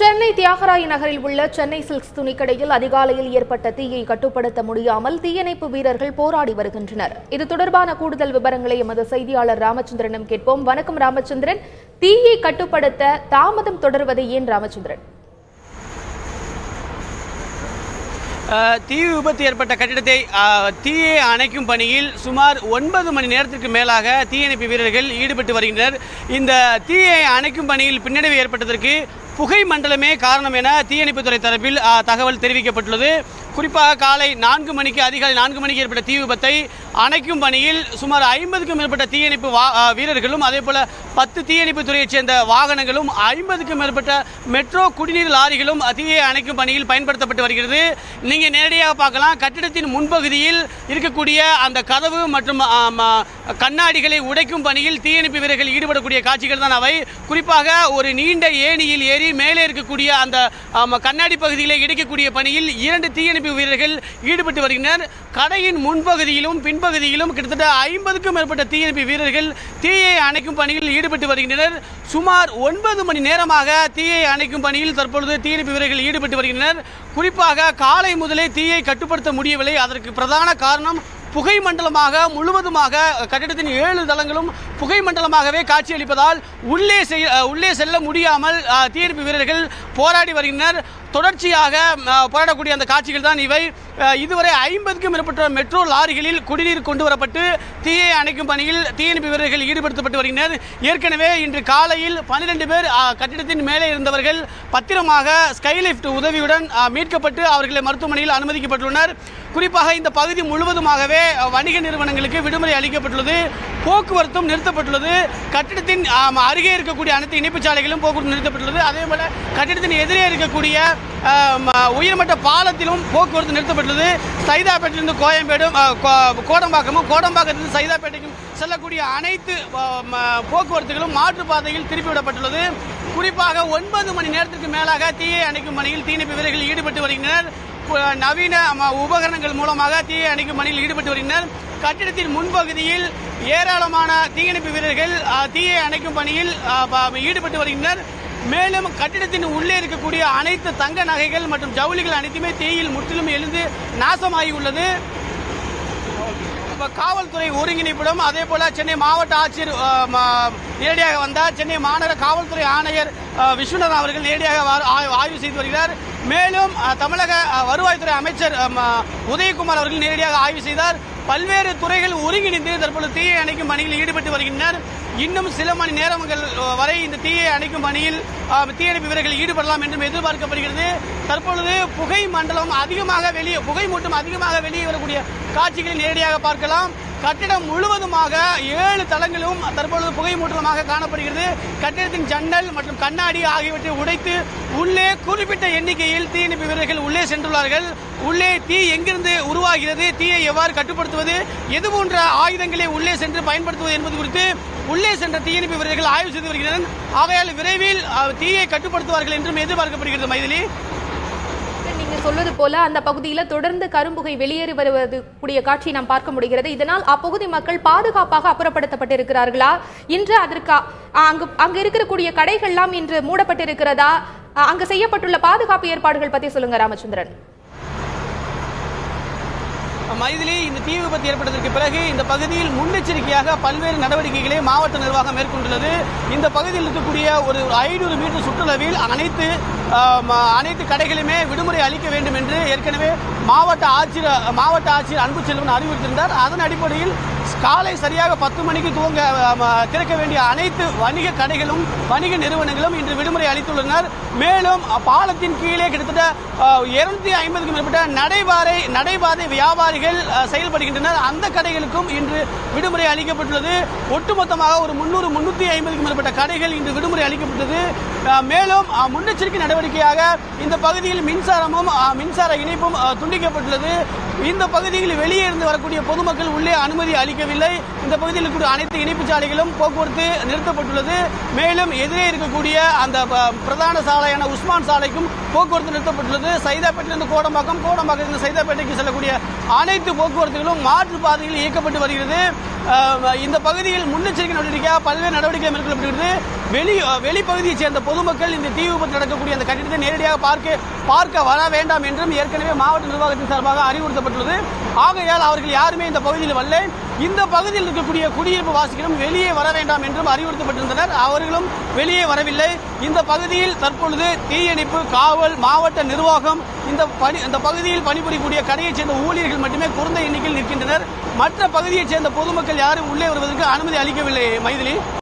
சென்னை தியாகராய நகரில் உள்ள சென்னை சில்க்ஸ் துணிக்கடையில் அதிகாலையில் ஏற்பட்ட தீயை கட்டுப்படுத்த முடியாமல் தீயணைப்பு வீரர்கள் போராடி வருகின்றனர். இது தொடர்பான கூடுதல் விவரங்களை எமது செய்தியாளர் ராமச்சந்திரனிடம் கேட்போம். வணக்கம் ராமச்சந்திரன், தீயை கட்டுப்படுத்த தாமதம் தொடர்வது ஏன் ராமச்சந்திரன்? தீ விபத்து ஏற்பட்ட கட்டிடத்தை தீயை அணைக்கும் பணியில் சுமார் 9 மணி நேரத்திற்கு மேலாக தீயணைப்பு வீரர்கள் ஈடுபட்டு வருகின்றனர். இந்த தீயை அணைக்கும் பணியில் பின்னடைவு ஏற்பட்டதற்கு புகை மண்டலமே காரணம் என தீயணைப்புத்துறை தரப்பில் தகவல் தெரிவிக்கப்பட்டுள்ளது. குறிப்பாக காலை 4 மணிக்கு அதிகாலை 4 மணிக்கு ஏற்பட்ட தீ விபத்தை அணைக்கும் பணியில் சுமார் 50க்கும் மேற்பட்ட தீயணைப்பு வீரர்களும் அதேபோல 10 தீயணைப்பு துறையைச் சேர்ந்த வாகனங்களும் 50க்கும் மேற்பட்ட மெட்ரோ குடிநீர் லாரிகளும் தீயை அணைக்கும் பணியில் பயன்படுத்தப்பட்டு வருகிறது. நீங்கள் நேரடியாக பார்க்கலாம், கட்டிடத்தின் முன்பகுதியில் இருக்கக்கூடிய அந்த கதவு மற்றும் கண்ணாடிகளை உடைக்கும் பணியில் தீயணைப்பு வீரர்கள் ஈடுபடக்கூடிய காட்சிகள் தான் அவை. குறிப்பாக ஒரு நீண்ட ஏணியில் ஏறி மேலே இருக்கக்கூடிய அந்த கண்ணாடி பகுதிகளை இடிக்கக்கூடிய பணியில் 2 தீயணைப்பு வீரர்கள் ஈடுபட்டு வருகின்றனர். கடையின் முன்பகுதியிலும் பின்பகுதியிலும் கிட்டத்தட்ட 50க்கும் மேற்பட்ட தீயணைப்பு வீரர்கள் தீயை அணைக்கும் பணியில் ஈடுபட்டு வருகின்றனர். சுமார் 9 மணி நேரமாக தீயை அணைக்கும் பணியில் தற்பொழுது தீயணைப்பு வீரர்கள் ஈடுபட்டு வருகின்றனர். குறிப்பாக காலை முதலே தீயை கட்டுப்படுத்த முடியவில்லை. அதற்கு பிரதான காரணம் புகை மண்டலமாக முழுவதுமாக கட்டிடத்தின் 7 தளங்களும் புகை மண்டலமாகவே காட்சியளிப்பதால் உள்ளே செல்ல முடியாமல் தீயணைப்பு வீரர்கள் போராடி வருகின்றனர். தொடர்ச்சியாக போராடக்கூடிய அந்த காட்சிகள் தான் இவை. இதுவரை 50க்கும் மேற்பட்ட மெட்ரோ லாரிகளில் குடிநீர் கொண்டு வரப்பட்டு தீயை அணைக்கும் பணியில் தீயணைப்பு வீரர்கள் ஈடுபடுத்தப்பட்டு வருகின்றனர். ஏற்கனவே இன்று காலையில் 12 பேர் கட்டிடத்தின் மேலே இருந்தவர்கள் பத்திரமாக ஸ்கைலிப்ட் உதவியுடன் மீட்கப்பட்டு அவர்களை மருத்துவமனையில் அனுமதிக்கப்பட்டுள்ளனர். குறிப்பாக இந்த பகுதி முழுவதுமாகவே வணிக நிறுவனங்களுக்கு விடுமுறை அளிக்கப்பட்டுள்ளது. போக்குவரத்தும் நிறுத்தப்பட்டுள்ளது. கட்டிடத்தின் அருகே இருக்கக்கூடிய அனைத்து இணைப்பு சாலைகளும் போக்குவரத்து நிறுத்தப்பட்டுள்ளது. அதேபோல கட்டிடத்தின் எதிரே இருக்கக்கூடிய உயர்மட்ட பாலத்திலும் போக்குவரத்து நிறுத்தப்பட்டுள்ளது. சைதாப்பேட்டையிலிருந்து கோயம்பேடும் கோடம்பாக்கத்திலிருந்து சைதாப்பேட்டைக்கும் செல்லக்கூடிய அனைத்து போக்குவரத்துகளும் மாற்றுப்பாதையில் திருப்பிவிடப்பட்டுள்ளது. குறிப்பாக 9 மணி நேரத்திற்கு மேலாக தீயை அணைக்கும் பணியில் தீயணைப்பு வீரர்கள் ஈடுபட்டு வருகின்றனர். நவீன உபகரணங்கள் மூலமாக தீயை அணைக்கும் பணியில் ஈடுபட்டு வருகின்றனர். கட்டிடத்தின் முன்பகுதியில் ஏராளமான தீயணைப்பு வீரர்கள் தீயை அணைக்கும் பணியில் ஈடுபட்டு வருகின்றனர். மேலும் கட்டிடத்தின் உள்ளே இருக்கக்கூடிய அனைத்து தங்க நகைகள் மற்றும் ஜவுளிகள் அனைத்துமே தீயில் முற்றிலும் எழுந்து நாசமாகி உள்ளது. காவல்துறை ஒருங்கிணைப்பிடம் அதே போல சென்னை மாவட்ட ஆட்சியர் நேரடியாக வந்தார். சென்னை மாநகர காவல்துறை ஆணையர் விஸ்வநாதன் அவர்கள் நேரடியாக ஆய்வு செய்து வருகிறார். மேலும் தமிழக வருவாய்த்துறை அமைச்சர் உதயகுமார் அவர்கள் நேரடியாக ஆய்வு செய்தார். பல்வேறு துறைகள் ஒருங்கிணைந்து தற்போது தீயை அணைக்கும் பணியில் ஈடுபட்டு வருகின்றனர். இன்னும் சில மணி நேரங்கள் வரை இந்த தீயை அணைக்கும் பணியில் தீயணைப்பு வீரர்கள் ஈடுபடலாம் என்றும் எதிர்பார்க்கப்படுகிறது. தற்பொழுது புகை மண்டலம் அதிகமாக புகை மூட்டம் அதிகமாக வெளியே வரக்கூடிய காட்சிகளை நேரடியாக பார்க்கலாம். கட்டிடம் முழுவதுமாக 7 தளங்களும் தற்பொழுது புகை மூட்டமாக காணப்படுகிறது. கட்டிடத்தின் ஜன்னல் மற்றும் கண்ணாடி ஆகியவற்றை உடைத்து உள்ளே குறிப்பிட்ட எண்ணிக்கையில் தீயணைப்பு வீரர்கள் உள்ளே சென்றுள்ளார்கள். உள்ளே தீ எங்கிருந்து உருவாகிறது, தீயை எவ்வாறு கட்டுப்படுத்துவது, எது போன்ற ஆயுதங்களை உள்ளே சென்று பயன்படுத்துவது என்பது குறித்து உள்ளே சென்ற தீயணைப்பு வீரர்கள் ஆய்வு செய்து வருகின்றனர். ஆகையால் விரைவில் தீயை கட்டுப்படுத்துவார்கள் என்றும் எதிர்பார்க்கப்படுகிறது. மைதிலி, நீங்க சொல்வது போல அந்த பகுதியில் தொடர்ந்து கரும்புகை வெளியேறி வருவது கூடிய காட்சி நாம் பார்க்க முடிகிறது. இதனால் அப்பகுதி மக்கள் பாதுகாப்பாக அப்புறப்படுத்தப்பட்டிருக்கிறார்களா? இன்று அதற்கு அங்கு இருக்கக்கூடிய கடைகள்லாம் இன்று மூடப்பட்டிருக்கிறதா? அங்கு செய்யப்பட்டுள்ள பாதுகாப்பு ஏற்பாடுகள் பற்றி சொல்லுங்க ராமச்சந்திரன். மைதிலி, இந்த தீ விபத்து ஏற்பட்டதற்கு பிறகு இந்த பகுதியில் முன்னெச்சரிக்கையாக பல்வேறு நடவடிக்கைகளை மாவட்ட நிர்வாகம் மேற்கொண்டுள்ளது. இந்த பகுதியில் இருக்கக்கூடிய ஒரு 500 மீட்டர் சுற்றளவில் அனைத்து கடைகளுமே விடுமுறை அளிக்க வேண்டும் என்று ஏற்கனவே மாவட்ட ஆட்சியர் அன்புச்செல்வன் அறிவுறுத்தியிருந்தார். அதன் அடிப்படையில் காலை சரியாக 10 மணிக்கு திறக்க வேண்டிய அனைத்து வணிக கடைகளும் வணிக நிறுவனங்களும் இன்று விடுமுறை அளித்துள்ளனர். மேலும் பாலத்தின் கீழே கிட்டத்தட்ட 250க்கும் மேற்பட்ட நடைபாதை வியாபாரிகள் செயல்படுகின்றனர். அந்த கடைகளுக்கும் இன்று விடுமுறை அளிக்கப்பட்டுள்ளது. ஒட்டுமொத்தமாக ஒரு 350க்கும் மேற்பட்ட கடைகள் இன்று விடுமுறை அளிக்கப்பட்டது. மேலும் முன்னெச்சரிக்கை நடவடிக்கையாக இந்த பகுதியில் மின்சார இணைப்பும் துண்டிக்கப்பட்டுள்ளது. இந்த பகுதியில் வெளியே இருந்து வரக்கூடிய பொதுமக்கள் உள்ளே அனுமதி அளிக்கவில்லை. இந்த பகுதியில் இருக்கக்கூடிய அனைத்து இணைப்பு சாலைகளும் போக்குவரத்து நிறுத்தப்பட்டுள்ளது. மேலும் எதிரே இருக்கக்கூடிய அந்த பிரதான சாலையான உஸ்மான் சாலைக்கும் போக்குவரத்து நிறுத்தப்பட்டுள்ளது. சைதாப்பேட்டையிலிருந்து கோடம்பாக்கத்திலிருந்து சைதாப்பேட்டைக்கு செல்லக்கூடிய அனைத்து போக்குவரத்துகளும் மாற்று பாதையில் இயக்கப்பட்டு வருகிறது. இந்த பகுதியில் முன்னெச்சரிக்கை நடவடிக்கையாக பல்வேறு நடவடிக்கைகள் மேற்கொள்ளப்படுகிறது. வெளிப்பகுதியைச் சேர்ந்த பொதுமக்கள் இந்த தீ விபத்து நடக்கக்கூடிய அந்த கட்டிடத்தை நேரடியாக பார்க்க வர வேண்டாம் என்றும் ஏற்கனவே மாவட்ட நிர்வாகத்தின் சார்பாக அறிவுறுத்தப்பட்டுள்ளது. ஆகையால் அவர்கள் யாருமே இந்த பகுதியில் வரல. இந்த பகுதியில் இருக்கக்கூடிய குடியிருப்பு வாசிகளும் வெளியே வர வேண்டாம் என்றும் அறிவுறுத்தப்பட்டிருந்தனர். அவர்களும் வெளியே வரவில்லை. இந்த பகுதியில் தற்பொழுது தீயணைப்பு, காவல், மாவட்ட நிர்வாகம், இந்த பகுதியில் பணிபுரியக்கூடிய கடையைச் சேர்ந்த ஊழியர்கள் மட்டுமே குறைந்த எண்ணிக்கையில் நிற்கின்றனர். மற்ற பகுதியைச் சேர்ந்த பொதுமக்கள் யாரும் உள்ளே வருவதற்கு அனுமதி அளிக்கவில்லை. மைதிலி.